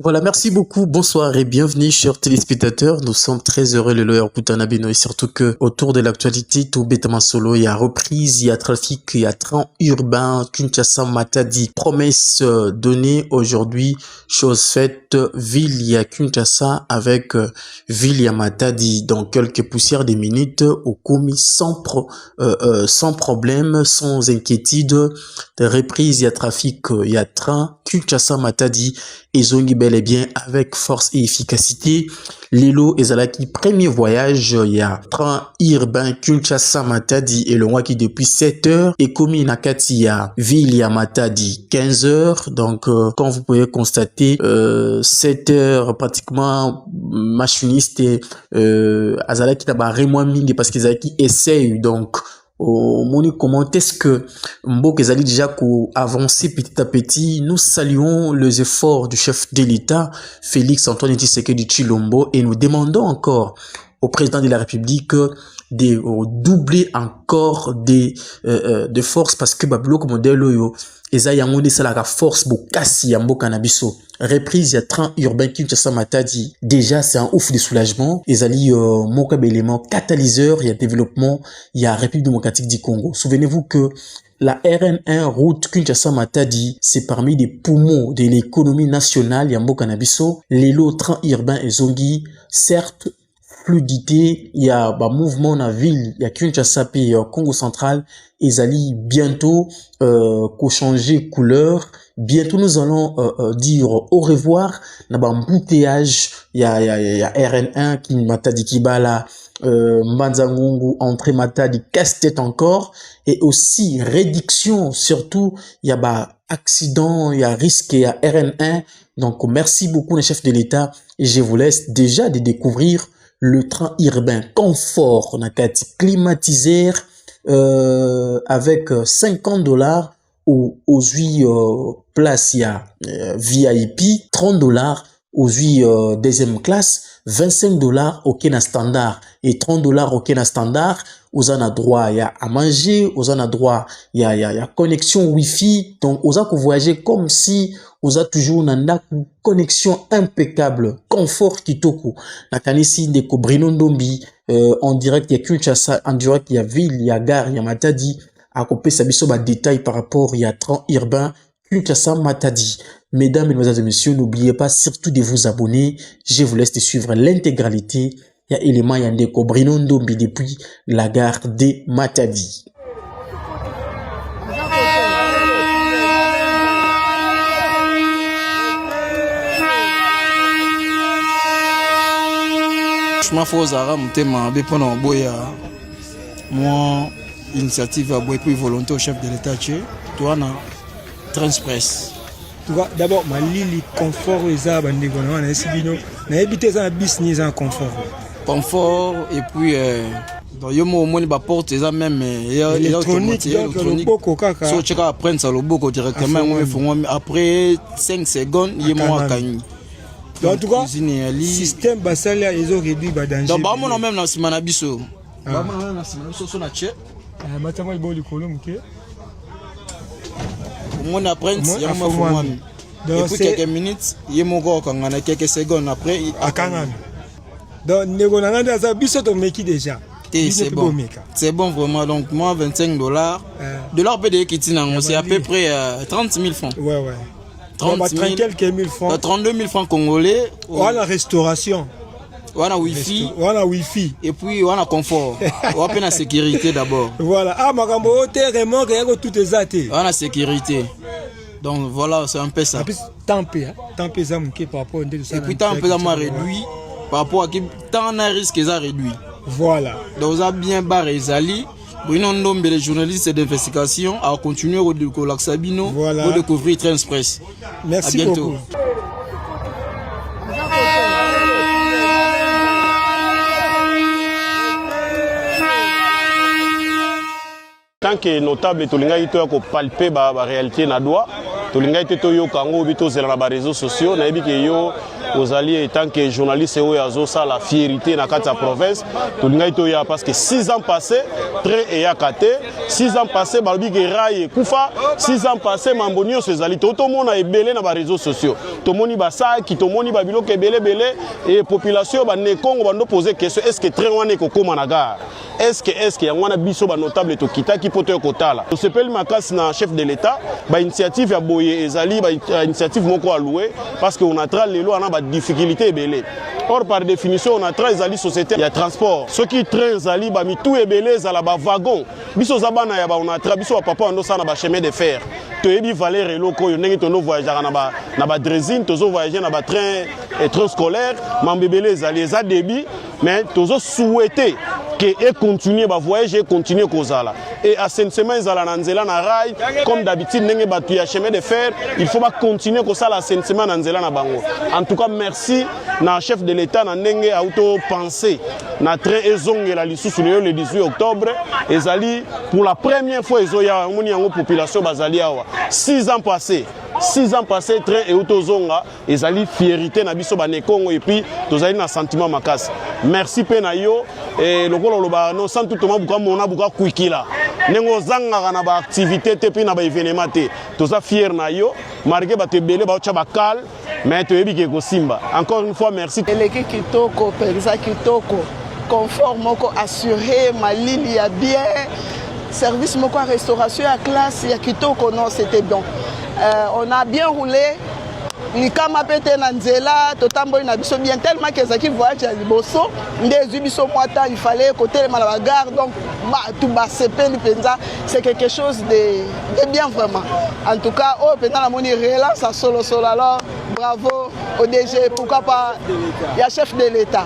Voilà, merci beaucoup. Bonsoir et bienvenue, chers téléspectateurs. Nous sommes très heureux, le lawyer Koutanabino, et surtout que autour de l'actualité, tout bêtement solo, il y a reprise, il y a trafic, il y a train urbain, Kinshasa Matadi. Promesse donnée aujourd'hui, chose faite, ville, il y a Kinshasa avec ville, il y a Matadi. Dans quelques poussières des minutes, au commis sans problème, sans inquiétude. De reprise, il y a trafic, il y a train, Kinshasa Matadi. Ezongi bel et bien avec force et efficacité. Lelo ezalaki premier voyage, il y a train urbain Kinshasa Matadi et le mois qui depuis 7 heures et commis nakati ya ville ya Matadi 15 heures. Donc comme vous pouvez constater 7 heures pratiquement machiniste azalaki taba remoi mingi parce qu'ils qui essayent donc au moni comment est-ce que Mbok Ezali déjà avancé petit à petit. Nous saluons les efforts du chef de l'État, Félix Antoine Tshisekedi Tshilombo, et nous demandons encore au président de la République de doubler encore de force parce que Bablo modèle yo eza yango de la force bokasi ya mboka na biso. Reprise ya train urbain Kinshasa Matadi, déjà c'est un ouf de soulagement. Ezali moka élément catalyseur, il y a développement, il y a République démocratique du Congo. Souvenez-vous que la RN1 route Kinshasa Matadi, c'est parmi les poumons de l'économie nationale ya mboka na biso. Lelo train urbain ezongi, certes fluidité, il y a mouvement dans la ville, il y a Kinshasa et Congo central, ezali bientôt changer couleur. Bientôt nous allons dire au revoir. Na embouteillage, il y a RN1 qui Matadi Kibala, Mbanzangungu, entrée Matadi, casse-tête encore, et aussi réduction, surtout il y a accident, il y a risque, il y a RN1. Donc merci beaucoup les chefs de l'État et je vous laisse déjà de découvrir le train urbain confort nakati climatisé avec $50 aux 8 places il y a VIP, $30 aux 8 deuxième classe, $25 au Kenya standard et $30 au Kenya standard. Aux en a droit, il y a à manger, aux en a droit, il y a connexion Wi-Fi. Donc, aux a voyager comme si aux a toujours une connexion impeccable, confort kitoko. La kanisi de Kobrino Ndombi, en direct, il y a Kinshasa, en direct, il y a ville, il y a gare, il y a Matadi. À couper sa biso détail par rapport, il y a train urbain, Kinshasa Matadi. Mesdames, Mesdemoiselles et Messieurs, n'oubliez pas surtout de vous abonner. Je vous laisse de suivre l'intégralité. Il y a élément Yandeko Brino Ndombi depuis la gare de Matadi. Je m'en fous à Ramutema, Bepona Boya. Moi, initiative à Boya, puis volonté au chef de l'État, toi, na Transpress. D'abord, ma lili confort, les arbres, les gonds, on a essayé de éviter un business en confort. Confort, et puis, dans le moment où on porte, ils ont même électronique. So, tu vas prendre ça le boko directement, après 5 secondes, il est moins gagné. En tout cas, le système basalia ils ont réduit le danger. Donc, on a même dans ce manabiso. On a même dans ce manabiso, on a check. Maintenant, il y a le colombe. On a pris, il y a un et puis quelques minutes, il y a mon corps, quand on a quelques secondes après. Donc, nous avons déjà. C'est bon. C'est bon vraiment. Donc, moi, $25. De leur PD qui c'est à peu près 30 000 francs. Ouais. 30 000, quelques mille francs. 32 000 francs congolais. On a la restauration. On a Wi-Fi. On a Wi-Fi. Et puis, on a confort. On a la sécurité d'abord. Voilà. Ah, ma gambo, tout est zaté. On a la sécurité. Donc, voilà, c'est un peu ça. Et puis, tant pis, ça par rapport à et puis, tant pis, ça m'a réduit. Par rapport à qui, tant on a risque, ça réduit. Voilà. Donc, on a bien barré Zali. Bruno Ndombe, les journalistes d'investigation, à continuer au Sabino pour découvrir Transpress. Merci à bientôt. Beaucoup. tant que notable tolinga ito ko palper ba réalité na doit tolinga ito to yo kango bito zela na réseaux sociaux na yebi ke yo ozali en tant que journaliste oyo azo ça la fierté na kati ya province tolinga ito ya parce que 6 ans passés train et ya kate 6 ans passés balobi ke rail kufa 6 ans passés mambonio sezali to mona ebele na ba réseaux sociaux to moni ba sa ki to moni ba biloko ebele belé et population ba ne Congo bando poser question est-ce que train wana ko koma na gare est-ce que ya wana biso ba notable to kita ki poto kotala to sepeli makasi na chef de l'état ba initiative ya boye ezali ba initiative moko alloué parce que on a tra lelo ana ba difficulté ebele. Or par définition on a tra ezali société ya transport ceux qui train ezali ba mitu ebele za la ba wagon biso zabana ya ba on a tra biso ba papa ndo sana ba chemin de fer to yebi valeur eloko yo ndenge to no voyager na ba drésine tozo voyager na ba train scolaire mambebele ezali eza débit mais tozo souhaiter que et continuer ba voyager continuer kozala et assainissement ezala na nzela na rail comme d'habitude ndenge batu ya chemin de fer il faut ba continuer kozala assainissement na nzela na bango. En tout cas merci na chef de l'état na ndenge auto penser na train ezongela lisusu le 18 octobre ezali pour la première fois ezoya moni yango population bazali awa 6 ans passés 6 ans passés train et autozonga ezali fierté na biso ba ne Congo et puis tozali na sentiment makasi. Merci pe na yo et lokolo loba no sans tout moment buka mona buka kuikila nengo zanga na ba activité te pe na ba événement te toza fier na yo marqué ba te belé ba cha bakal mais to yebi ke ko simba. Encore une fois merci. Eleki kitoko penza kitoko confort moko assuré malili ya bien service moko restauration à classe ya kitoko non c'était bon. On a bien roulé. Nikama pete na nzela totambo na biso bien tellement que zaki voyage à liboso ndezui biso mwata il fallait côté la gare donc tout bas sepeli penza c'est quelque chose de bien vraiment. En tout cas oh pendant la moni relance à solo alors bravo au DG pourquoi pas il y a chef de l'état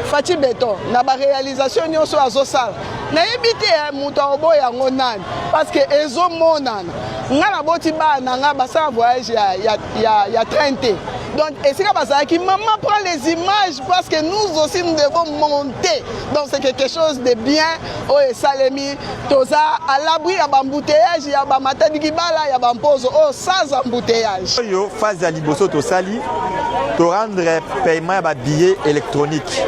Fati Beton na ba réalisation nyonso azosala na ebité muto oboya ngonani parce que ezo monana ngana boti ba nanga basa voyage ya 30 donc et c'est comme ça qui maman prend les images parce que nous aussi nous devons monter donc c'est quelque chose de bien oh et salemi toza à l'abri ya bambouteillage ya ba matadi kibala ya bampozo oh sans embouteillage yo phase ya liboso to sali to rendre paiement ba billet électronique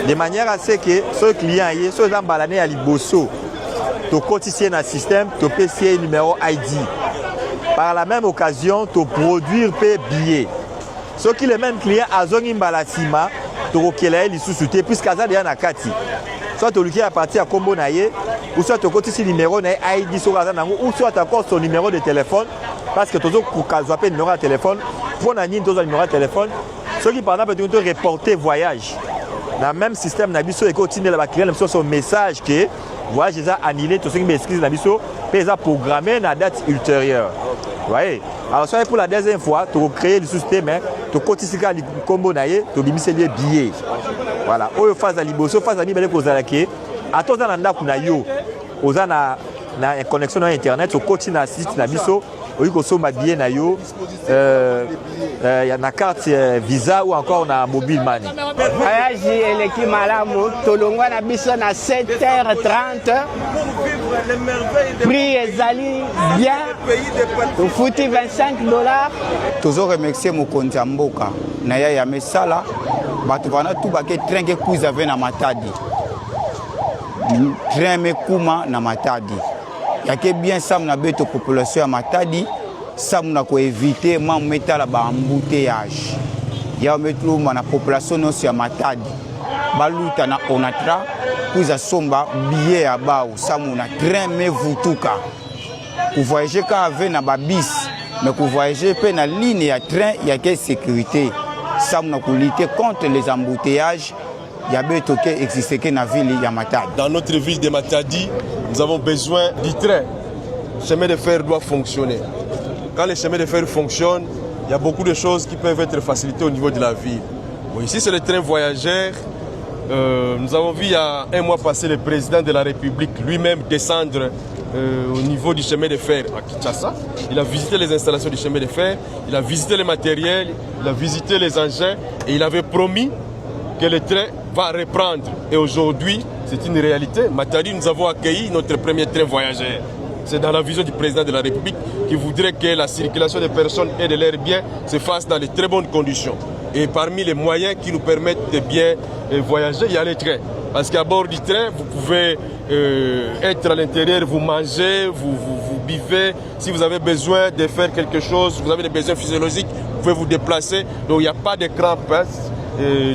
de manière à ce que ce client y so zambalane ya liboso to cotiser na système to payer numéro ID par la même occasion to produire pe billet ce qui le même client azongi mbalasima to kokela lisusu te puisque aza déjà na kati soit to luki à partir à combo na ye ou soit to cotiser numéro na ID so kaza nango ou soit encore son numéro de téléphone parce que tozo kokazwa pe numéro de téléphone pour na nini tozo numéro de téléphone ceux qui par exemple to reporter voyage dans le même système na biso et continuer la client son message que voyage est annulé tout ce qui m'excuse na biso puis ça programmé na date ultérieure. Vous voyez, alors soit pour la deuxième fois tu créer le système tu cotiser le combo naie tu bimise les billets voilà au phase à liboso phase à mibele ko zalake atoza na ndako na yo oza na connexion na internet tu continue na site na biso oui ko so ma billet na yo y a na carte visa ou encore na mobile money voyage eleki malamu tolongwa na biso na 7h30 prix ezali bien tofuti $25 tozo remercier mokonzi ya mboka na ya mesala bato bana tu bake train ke kuza ve na matadi train me kuma na matadi yake bien sam na beto population ya matadi sam na ko éviter ma metala ba embouteillage ya metlu na population no ya matadi baluta na onatra kuza somba billet ya ba sam na train me vutuka ku voyager ka ave na ba bis mais ku voyager pe na ligne ya train ya ke sécurité sam na ko lutter contre les embouteillages ya beto ke existe ke na ville ya Matadi. Dans notre ville de Matadi, nous avons besoin du train. Le chemin de fer doit fonctionner. Quand le chemin de fer fonctionne, il y a beaucoup de choses qui peuvent être facilitées au niveau de la ville. Bon, ici, c'est le train voyageur. Nous avons vu il y a un mois passé le président de la République lui-même descendre au niveau du chemin de fer à Kinshasa. Il a visité les installations du chemin de fer, il a visité les matériels, il a visité les engins et il avait promis que le train va reprendre. Et aujourd'hui, c'est une réalité. Matadi, nous avons accueilli notre premier train voyageur. C'est dans la vision du président de la République qui voudrait que la circulation des personnes et de leurs biens se fasse dans de très bonnes conditions. Et parmi les moyens qui nous permettent de bien voyager, il y a les trains. Parce qu'à bord du train, vous pouvez être à l'intérieur, vous mangez, vous buvez. Si vous avez besoin de faire quelque chose, vous avez des besoins physiologiques, vous pouvez vous déplacer. Donc il n'y a pas de crampes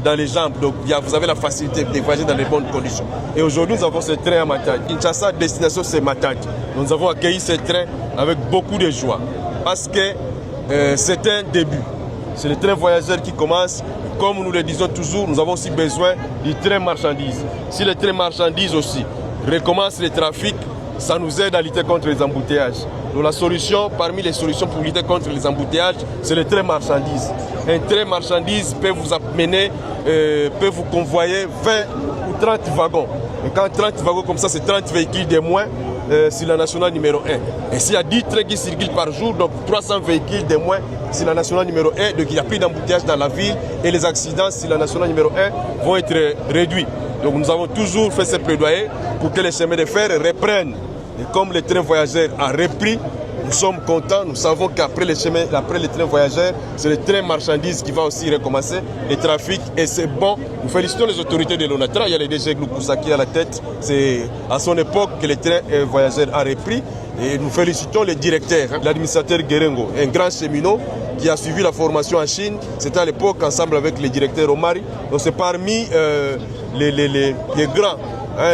dans les jambes. Donc vous avez la facilité de voyager dans les bonnes conditions. Et aujourd'hui, nous avons ce train à Matadi. Kinshasa, destination, c'est Matadi. Nous avons accueilli ce train avec beaucoup de joie. Parce que c'est un début. C'est le train voyageur qui commence. Comme nous le disons toujours, nous avons aussi besoin du train marchandises. Si le train marchandises aussi recommence le trafic, ça nous aide à lutter contre les embouteillages. Donc la solution, parmi les solutions pour lutter contre les embouteillages, c'est le train marchandises. Un train marchandises peut vous amener, peut vous convoyer 20 ou 30 wagons. Et quand 30 wagons comme ça, c'est 30 véhicules de moins sur la nationale numéro 1. Et s'il y a 10 trains qui circulent par jour, donc 300 véhicules de moins sur la nationale numéro 1, donc il n'y a plus d'embouteillage dans la ville et les accidents sur la nationale numéro 1 vont être réduits. Donc nous avons toujours fait ce plaidoyer pour que les chemins de fer reprennent. Et comme le train voyageur a repris, nous sommes contents. Nous savons qu'après le train voyageur, c'est le train marchandise qui va aussi recommencer le trafic. Et c'est bon. Nous félicitons les autorités de l'ONATRA. Il y a le DG Gloukousaki à la tête. C'est à son époque que le train voyageur a repris. Et nous félicitons le directeur, l'administrateur Guérengo, un grand cheminot qui a suivi la formation en Chine. C'était à l'époque ensemble avec le directeur Omari. Donc c'est parmi les grands.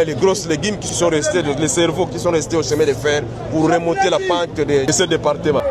Les grosses légumes qui sont restés, les cerveaux qui sont restés au chemin de fer pour remonter la pente de ce département.